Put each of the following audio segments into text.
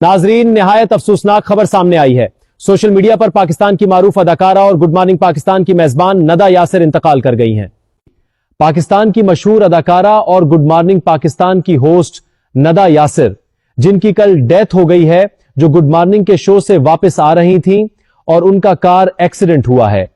नाजरीन, निहायत अफसोसनाक खबर सामने आई है। सोशल मीडिया पर पाकिस्तान की मारूफ अदाकारा और गुड मॉर्निंग पाकिस्तान की मेजबान नदा यासिर इंतकाल कर गई हैं। पाकिस्तान की मशहूर अदाकारा और गुड मॉर्निंग पाकिस्तान की होस्ट नदा यासिर, जिनकी कल डेथ हो गई है, जो गुड मॉर्निंग के शो से वापस आ रही थीं और उनका कार एक्सीडेंट हुआ है।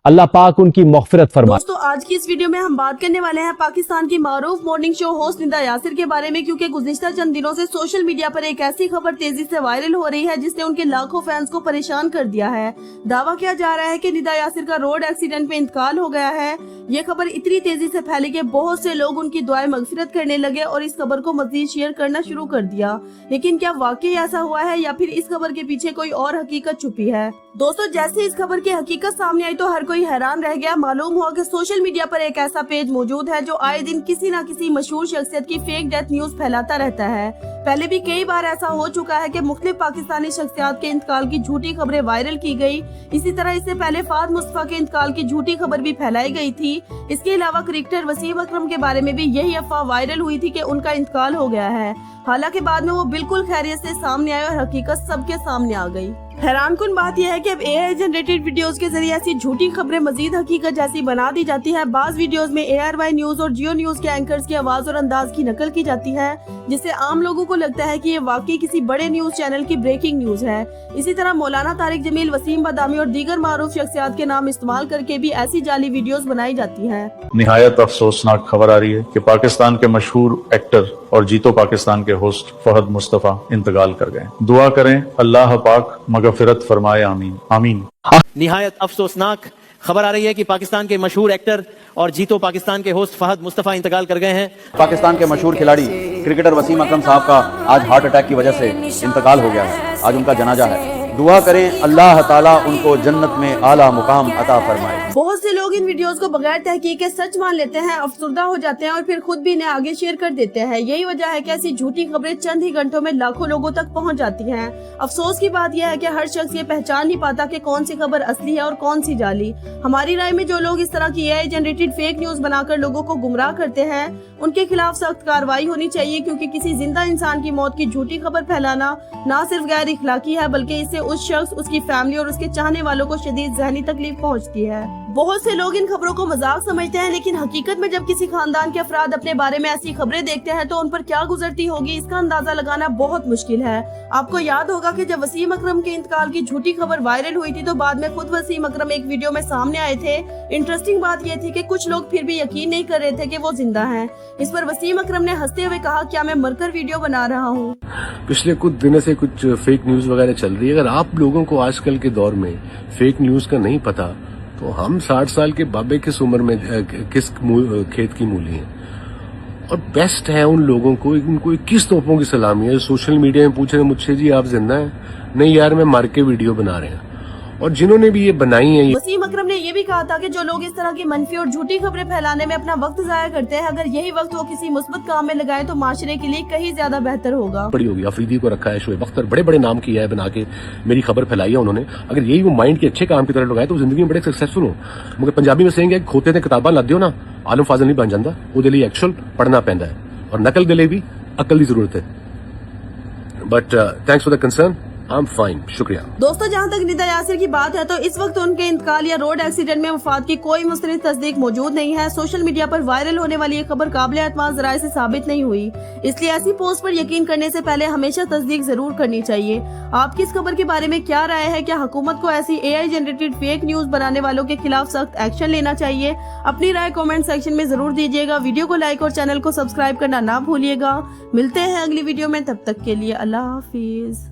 अल्लाह पाक उनकी मग़फ़िरत फरमाए। दोस्तों, आज की इस वीडियो में हम बात करने वाले हैं पाकिस्तान की मारूफ मॉर्निंग शो होस्ट नदा यासिर के बारे में, क्योंकि गुज़िश्ता चंद दिनों से सोशल मीडिया पर एक ऐसी खबर तेजी से वायरल हो रही है जिसने उनके लाखों फैंस को परेशान कर दिया है। दावा किया जा रहा है कि नदा यासिर का रोड एक्सीडेंट में इंतकाल हो गया है। ये खबर इतनी तेजी से फैली कि बहुत से लोग उनकी दुआएं मग़फ़िरत करने लगे और इस खबर को मज़ीद शेयर करना शुरू कर दिया। लेकिन क्या वाकई ऐसा हुआ है या फिर इस खबर के पीछे कोई और हकीकत छुपी है? दोस्तों, जैसे इस खबर की हकीकत सामने आई तो हर कोई हैरान रह गया। मालूम हुआ कि सोशल मीडिया पर एक ऐसा पेज मौजूद है जो आए दिन किसी न किसी मशहूर शख्सियत की फेक डेथ न्यूज फैलाता रहता है। पहले भी कई बार ऐसा हो चुका है कि मुख्तलिफ पाकिस्तानी शख्सियात के इंतकाल की झूठी खबरें वायरल की गई। इसी तरह इससे पहले फाद मुस्तफा के इंतकाल की झूठी खबर भी फैलाई गई थी। इसके अलावा क्रिकेटर वसीम अकरम के बारे में भी यही अफवाह वायरल हुई थी कि उनका इंतकाल हो गया है। हालांकि बाद में वो बिल्कुल खैरियत से सामने आए और हकीकत सबके सामने आ गई। हैरानकुन बात यह है कि अब एआई जनरेटेड वीडियोस के जरिए ऐसी झूठी खबरें मजीद हकीकत जैसी बना दी जाती है। बाज वीडियोस में ARY न्यूज और जियो न्यूज के एंकर्स की आवाज और अंदाज की नकल की जाती है, जिससे आम लोगों को लगता है कि ये वाकई किसी बड़े न्यूज चैनल की ब्रेकिंग न्यूज है। इसी तरह मौलाना तारिक जमील, वसीम बदामी और दीगर मारूफ शख्सियात के नाम इस्तेमाल करके भी ऐसी जाली वीडियोस बनाई जाती है। निहायत अफसोसनाक खबर आ रही है कि पाकिस्तान के मशहूर एक्टर और जीतो पाकिस्तान के होस्ट फहद मुस्तफा इंतकाल कर गए। दुआ करें अल्लाह पाक मग़फ़िरत फरमाए, आमीन आमीन। निहायत अफसोसनाक खबर आ रही है कि पाकिस्तान के मशहूर एक्टर और जीतो पाकिस्तान के होस्ट फहद मुस्तफा इंतकाल कर गए हैं। पाकिस्तान के मशहूर खिलाड़ी क्रिकेटर वसीम अकरम साहब का आज हार्ट अटैक की वजह से इंतकाल हो गया है। आज उनका जनाजा है। दुआ करें अल्लाह ताला उनको जन्नत में आला मुकाम अता फरमाए। बहुत से लोग इन वीडियोस को बगैर तहकीक के सच मान लेते हैं, अफसुर्दा हो जाते हैं और फिर खुद भी इन्हें आगे शेयर कर देते हैं। यही वजह है कि ऐसी झूठी खबरें चंद ही घंटों में लाखों लोगों तक पहुंच जाती हैं। अफसोस की बात यह है कि हर शख्स ये पहचान नहीं पाता कि कौन सी खबर असली है और कौन सी जाली। हमारी राय में जो लोग इस तरह की AI जनरेटेड फेक न्यूज बनाकर लोगों को गुमराह करते हैं, उनके खिलाफ सख्त कार्रवाई होनी चाहिए, क्योंकि किसी जिंदा इंसान की मौत की झूठी खबर फैलाना न सिर्फ गैर इखलाकी है, बल्कि इससे उस शख्स, उसकी फैमिली और उसके चाहने वालों को शदीद ज़हनी तकलीफ पहुंचती है। बहुत से लोग इन खबरों को मजाक समझते हैं, लेकिन हकीकत में जब किसी खानदान के अफराद अपने बारे में ऐसी खबरें देखते हैं तो उन पर क्या गुजरती होगी, इसका अंदाजा लगाना बहुत मुश्किल है। आपको याद होगा कि जब वसीम अकरम के इंतकाल की झूठी खबर वायरल हुई थी तो बाद में खुद वसीम अकरम एक वीडियो में सामने आए थे। इंटरेस्टिंग बात यह थी कि कुछ लोग फिर भी यकीन नहीं कर रहे थे कि वो जिंदा हैं। इस पर वसीम अकरम ने हंसते हुए कहा, क्या मैं मरकर वीडियो बना रहा हूँ? पिछले कुछ दिनों से कुछ फेक न्यूज वगैरह चल रही है। अगर आप लोगों को आजकल के दौर में फेक न्यूज का नहीं पता तो हम 60 साल के बाबे किस उम्र में किस खेत की मूली हैं। और बेस्ट है उन लोगों को, उनको 21 तोपों की सलामी है। सोशल मीडिया में पूछ रहे हैं मुझसे, जी आप जिंदा हैं? नहीं यार, मैं मर के वीडियो बना रहे हैं। और जिन्होंने भी ये बनाई है, वसीम अकरम ने ये भी कहा था कि जो लोग इस तरह की मनफी और झूठी खबरें फैलाने में अपना वक्त जाया करते हैं, अगर यही वक्त वो किसी मुस्बत काम में लगाए तो माशरे के लिए कहीं ज्यादा बेहतर होगा। बड़ी होगी। अफरीदी को रखा है, शोएब अख्तर, बड़े बड़े नाम किया है बना के, मेरी खबर फैलाई है उन्होंने। अगर यही वो माइंड के अच्छे काम की तरह लगाए तो जिंदगी में बड़े सक्सेसफुल हो। मगर पंजाबी में सेंगे खोते ने किताबां लद दियो ना, आलम फाजल नहीं बन जाता। वो लिए एक्चुअल पढ़ना पैंदा है और नकल के लिए भी अकल की जरूरत है। But thanks for the concern, I am fine, शुक्रिया। दोस्तों, जहां तक नदा यासिर की बात है तो इस वक्त उनके इंतकाल या रोड एक्सीडेंट में वफात की कोई मुस्तनद तस्दीक मौजूद नहीं है। सोशल मीडिया पर वायरल होने वाली ये खबर काबिल एतमाद ज़राए से साबित नहीं हुई, इसलिए ऐसी पोस्ट पर यकीन करने से पहले हमेशा तस्दीक जरूर करनी चाहिए। आपकी इस खबर के बारे में क्या राय है? क्या हुकूमत को ऐसी AI जनरेटेड फेक न्यूज बनाने वालों के खिलाफ सख्त एक्शन लेना चाहिए? अपनी राय कॉमेंट सेक्शन में जरूर दीजिएगा। वीडियो को लाइक और चैनल को सब्सक्राइब करना ना भूलिएगा। मिलते हैं अगली वीडियो में, तब तक के लिए अल्लाह हाफिज।